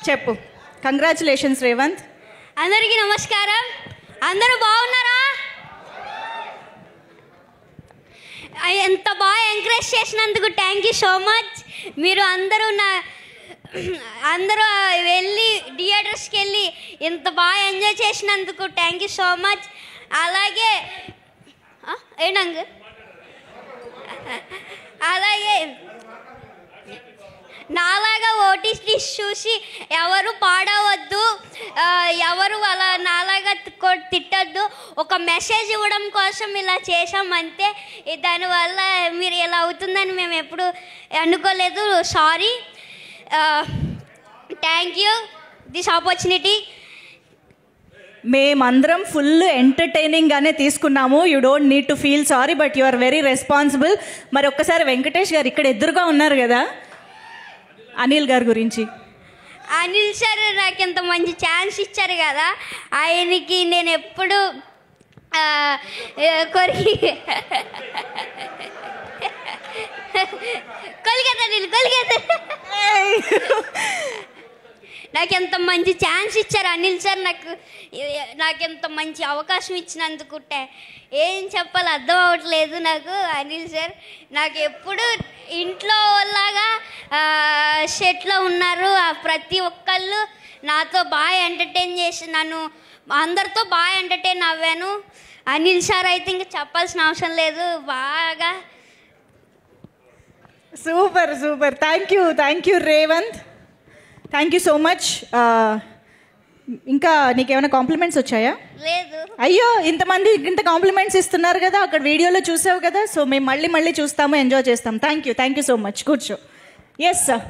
చెప్పు. కంగ్రాచులేషన్స్ రేవంత్. అందరికీ నమస్కారం. అందరూ బాగున్నారా? ఎంత బాగా ఎంకరేజ్ చేసినందుకు థ్యాంక్ యూ సో మచ్. మీరు అందరూ వెళ్ళి థియేటర్స్కి వెళ్ళి ఇంత బాగా ఎంజాయ్ చేసినందుకు థ్యాంక్ యూ సో మచ్. అలాగే నాలాగా ఓటీటీ చూసి ఎవరు పాడవద్దు, ఎవరు అలా నాలాగా తిట్టద్దు. ఒక మెసేజ్ ఇవ్వడం కోసం ఇలా చేసాం అంతే. దానివల్ల మీరు ఇలా అవుతుందని మేము ఎప్పుడు అనుకోలేదు. Sorry. Thank you this opportunity. మేమందరం ఫుల్ ఎంటర్టైనింగ్గానే తీసుకున్నాము. You don't need to feel sorry, but you are very responsible. మరి ఒక్కసారి వెంకటేష్ గారు ఇక్కడ ఎదురుగా ఉన్నారు కదా, అనిల్ గారి గురించి. అనిల్ సార్ నాకు ఇంత మంచి ఛాన్స్ ఇచ్చారు కదా, ఆయనకి నేను ఎప్పుడు కొలిగేత నాకు ఎంత మంచి ఛాన్స్ ఇచ్చారు అనిల్ సార్. నాకు ఎంత మంచి అవకాశం ఇచ్చినందుకు ఏం చెప్పాలి అర్థం అవ్వట్లేదు నాకు. అనిల్ సార్ నాకు ఎప్పుడు ఇంట్లో లాగా సెట్లో ఉన్నారు. ప్రతి ఒక్కళ్ళు నాతో బాగా ఎంటర్టైన్ చేసి నన్ను అందరితో బాగా ఎంటర్టైన్ అవ్వాను. అనిల్ సార్ అయితే ఇంకా చెప్పాల్సిన అవసరం లేదు. బాగా super super. Thank you Revanth. Thank you so much. ఇంకా నీకేమైనా కాంప్లిమెంట్స్ వచ్చాయా? లేదు. అయ్యో, ఇంతమంది ఇంత కాంప్లిమెంట్స్ ఇస్తున్నారు కదా, అక్కడ వీడియోలో చూసావు కదా. సో మేము మళ్ళీ చూస్తాము, ఎంజాయ్ చేస్తాం. Thank you so much. కూర్చో. Yes sir.